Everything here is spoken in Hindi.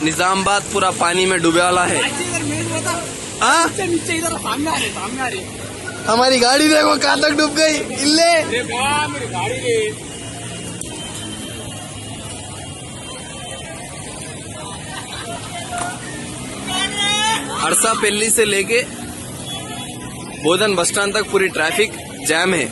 निजामाबाद पूरा पानी में डूबे वाला है। हाँ नीचे इधर सामने आ रही। हमारी गाड़ी देखो कहाँ तक डूब गई। इल्ले मेरी गाड़ी रे। अरसा पेल्ली से लेके बोधन बस स्टैंड तक पूरी ट्रैफिक जैम है।